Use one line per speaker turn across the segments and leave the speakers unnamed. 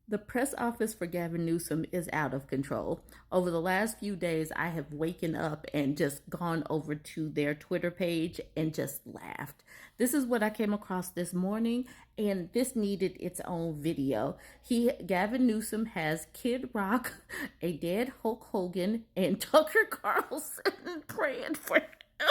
The press office for Gavin Newsom is out of control. Over the last few days, I have waken up and just gone over to their Twitter page and just laughed. This is what I came across this morning, and this needed its own video. Gavin Newsom has Kid Rock, a dead Hulk Hogan, and Tucker Carlson praying for him.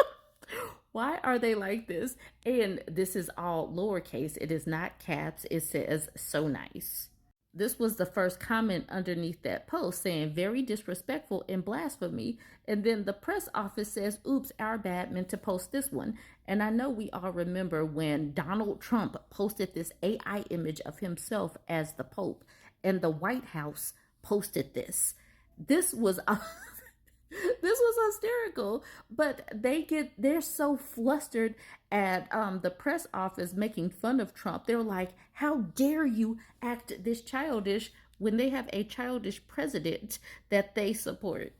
Why are they like this? And this is all lowercase. It is not caps. It says so nice. This was the first comment underneath that post saying very disrespectful and blasphemy. And then the press office says, oops, our bad, meant to post this one. And I know we all remember when Donald Trump posted this AI image of himself as the Pope, and the White House posted this. This was this was hysterical, but they're so flustered at the press office making fun of Trump. They're like, how dare you act this childish when they have a childish president that they support.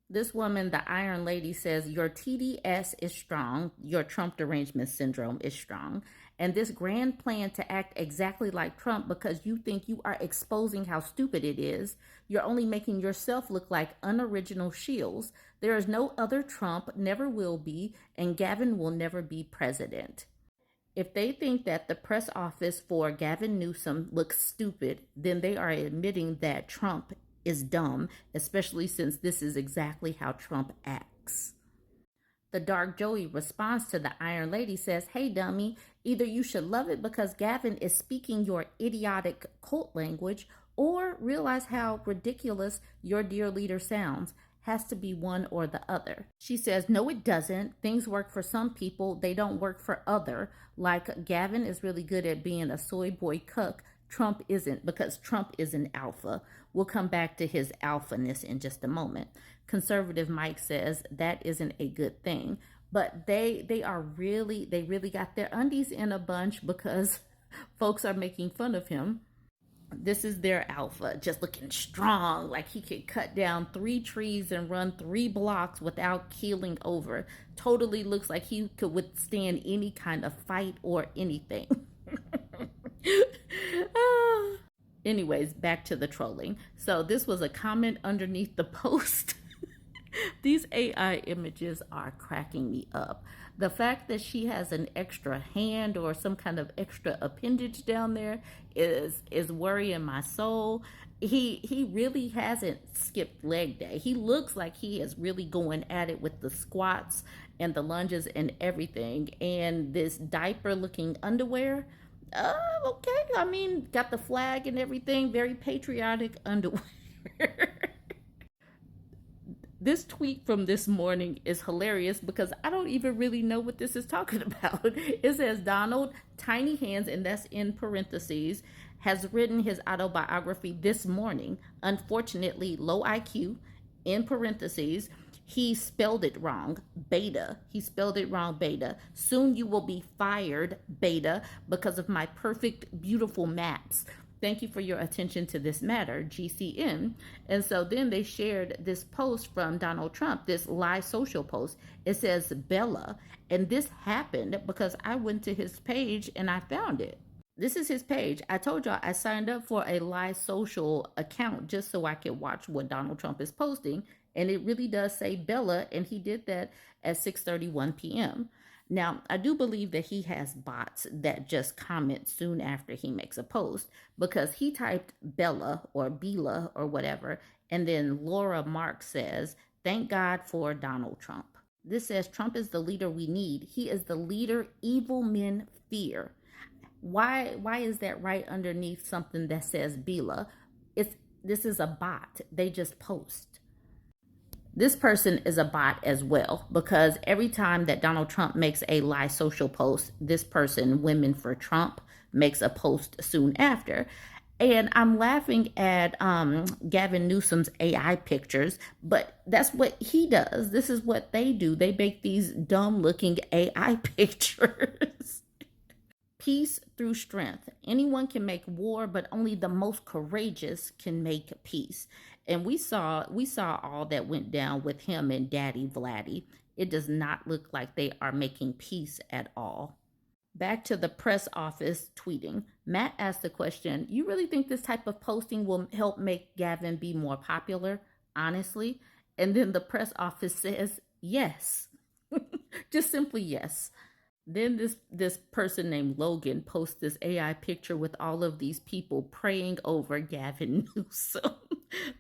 This woman, the Iron Lady, says, your TDS is strong, your Trump derangement syndrome is strong, and this grand plan to act exactly like Trump because you think you are exposing how stupid it is. You're only making yourself look like unoriginal shills. There is no other Trump, never will be, and Gavin will never be president. If they think that the press office for Gavin Newsom looks stupid, then they are admitting that Trump is dumb, especially since this is exactly how Trump acts. The Dark Joey responds to the Iron Lady says, hey dummy, either you should love it because Gavin is speaking your idiotic cult language, or realize how ridiculous your dear leader sounds. Has to be one or the other. She says, no, it doesn't. Things work for some people. They don't work for other. Like Gavin is really good at being a soy boy cuck. Trump isn't, because Trump is an alpha. We'll come back to his alphaness in just a moment. Conservative Mike says that isn't a good thing. But they really got their undies in a bunch because folks are making fun of him. This is their alpha, just looking strong, like he could cut down 3 trees and run 3 blocks without keeling over. Totally looks like he could withstand any kind of fight or anything. Anyways, back to the trolling. So this was a comment underneath the post. These AI images are cracking me up. The fact that she has an extra hand or some kind of extra appendage down there is worrying my soul. He really hasn't skipped leg day. He looks like he is really going at it with the squats and the lunges and everything. And this diaper looking underwear, okay. I mean, got the flag and everything. Very patriotic underwear. This tweet from this morning is hilarious because I don't even really know what this is talking about. It says Donald, tiny hands, and that's in parentheses, has written his autobiography this morning. Unfortunately, low IQ, in parentheses. He spelled it wrong, beta. He spelled it wrong, beta. Soon you will be fired, beta, because of my perfect, beautiful maps. Thank you for your attention to this matter, GCN. And so then they shared this post from Donald Trump, this live social post. It says Bella. And this happened because I went to his page and I found it. This is his page. I told y'all I signed up for a live social account just so I could watch what Donald Trump is posting. And it really does say Bella, and he did that at 6:31 p.m. Now, I do believe that he has bots that just comment soon after he makes a post, because he typed Bella or Bela or whatever, and then Laura Marks says, thank God for Donald Trump. This says Trump is the leader we need. He is the leader evil men fear. Why is that right underneath something that says Bela? This is a bot. They just post. This person is a bot as well, because every time that Donald Trump makes a live social post, this person, Women for Trump, makes a post soon after. And I'm laughing at Gavin Newsom's AI pictures, but that's what he does. This is what they do. They make these dumb looking AI pictures. Peace through strength. Anyone can make war, but only the most courageous can make peace. And we saw all that went down with him and Daddy Vladdy. It does not look like they are making peace at all. Back to the press office tweeting. Matt asked the question, you really think this type of posting will help make Gavin be more popular? Honestly? And then the press office says, yes. Just simply yes. Then this person named Logan posts this AI picture with all of these people praying over Gavin Newsom.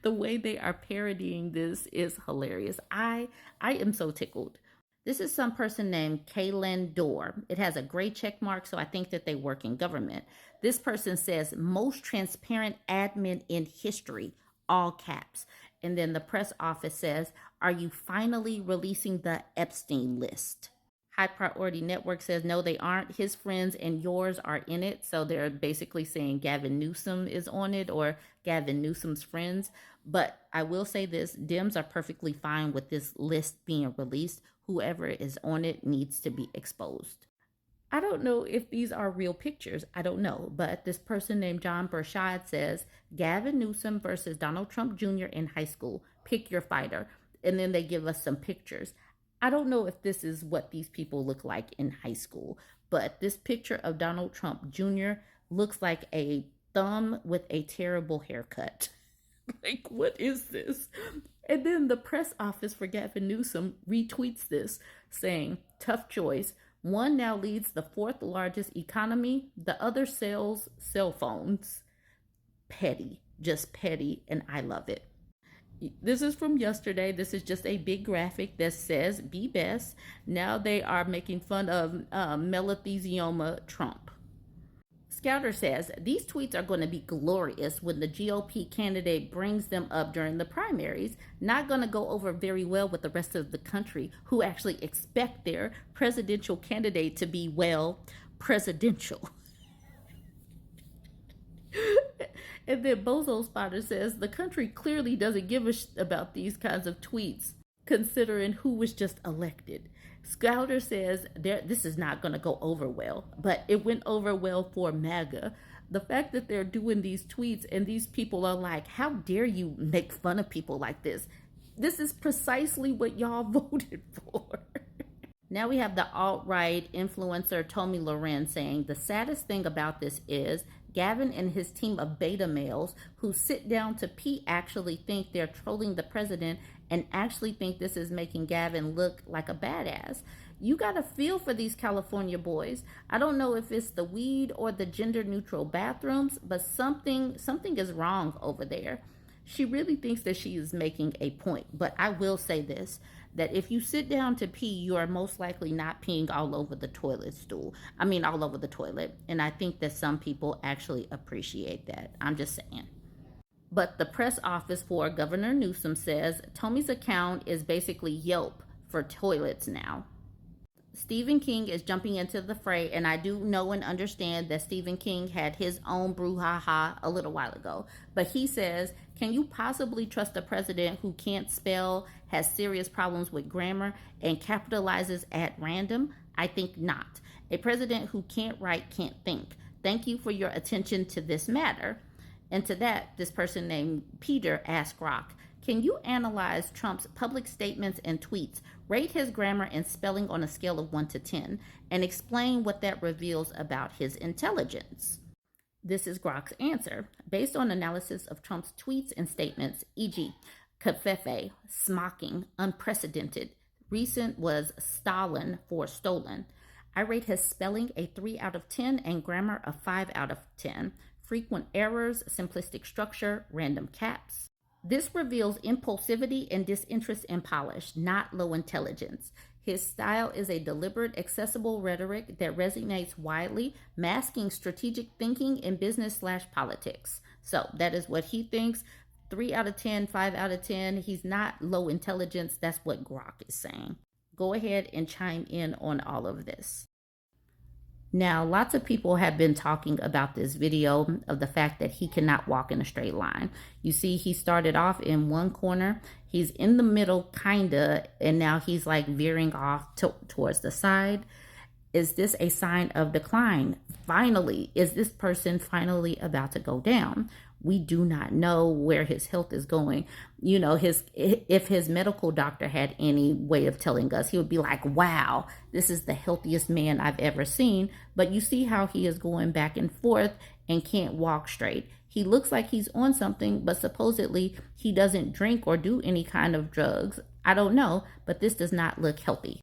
The way they are parodying this is hilarious. I am so tickled. This is some person named Kaylin Dorr. It has a gray check mark, so I think that they work in government. This person says, most transparent admin in history, all caps. And then the press office says, are you finally releasing the Epstein list? High Priority Network says, no, they aren't. His friends and yours are in it. So they're basically saying Gavin Newsom is on it, or Gavin Newsom's friends. But I will say this, Dems are perfectly fine with this list being released. Whoever is on it needs to be exposed. I don't know if these are real pictures. I don't know. But this person named John Burchard says, Gavin Newsom versus Donald Trump Jr. in high school. Pick your fighter. And then they give us some pictures. I don't know if this is what these people look like in high school, but this picture of Donald Trump Jr. looks like a thumb with a terrible haircut. Like, what is this? And then the press office for Gavin Newsom retweets this, saying, tough choice. One now leads the fourth largest economy. The other sells cell phones. Petty, just petty, and I love it. This is from yesterday. This is just a big graphic that says, be best. Now they are making fun of melanthelioma Trump. Scouter says, these tweets are going to be glorious when the GOP candidate brings them up during the primaries. Not going to go over very well with the rest of the country who actually expect their presidential candidate to be, well, presidential. And then Bozo Spotter says, the country clearly doesn't give a about these kinds of tweets, considering who was just elected. Scouter says, this is not going to go over well, but it went over well for MAGA. The fact that they're doing these tweets and these people are like, how dare you make fun of people like this? This is precisely what y'all voted for. Now we have the alt-right influencer Tommy Loren saying, the saddest thing about this is Gavin and his team of beta males who sit down to pee actually think they're trolling the president and actually think this is making Gavin look like a badass. You got to feel for these California boys. I don't know if it's the weed or the gender-neutral bathrooms, but something is wrong over there. She really thinks that she is making a point, but I will say this, that if you sit down to pee, you are most likely not peeing all over the toilet stool. I mean, all over the toilet. And I think that some people actually appreciate that. I'm just saying. But the press office for Governor Newsom says Tommy's account is basically Yelp for toilets now. Stephen King is jumping into the fray, and I do know and understand that Stephen King had his own brouhaha a little while ago. But he says, can you possibly trust a president who can't spell, has serious problems with grammar, and capitalizes at random? I think not. A president who can't write can't think. Thank you for your attention to this matter. And to that, this person named Peter asked Rock, can you analyze Trump's public statements and tweets, rate his grammar and spelling on a scale of 1 to 10, and explain what that reveals about his intelligence? This is Grok's answer. Based on analysis of Trump's tweets and statements, e.g., covfefe, smocking, unprecedented, recent was Stalin for stolen, I rate his spelling a 3 out of 10 and grammar a 5 out of 10. Frequent errors, simplistic structure, random caps. This reveals impulsivity and disinterest in polish, not low intelligence. His style is a deliberate, accessible rhetoric that resonates widely, masking strategic thinking in business/politics. So that is what he thinks. 3 out of 10, 5 out of 10. He's not low intelligence. That's what Grok is saying. Go ahead and chime in on all of this. Now, lots of people have been talking about this video of the fact that he cannot walk in a straight line. You see, he started off in one corner. He's in the middle, kinda, and now he's like veering off towards the side. Is this a sign of decline? Finally, is this person finally about to go down? We do not know where his health is going. You know, if his medical doctor had any way of telling us, he would be like, wow, this is the healthiest man I've ever seen. But you see how he is going back and forth and can't walk straight. He looks like he's on something, but supposedly he doesn't drink or do any kind of drugs. I don't know, but this does not look healthy.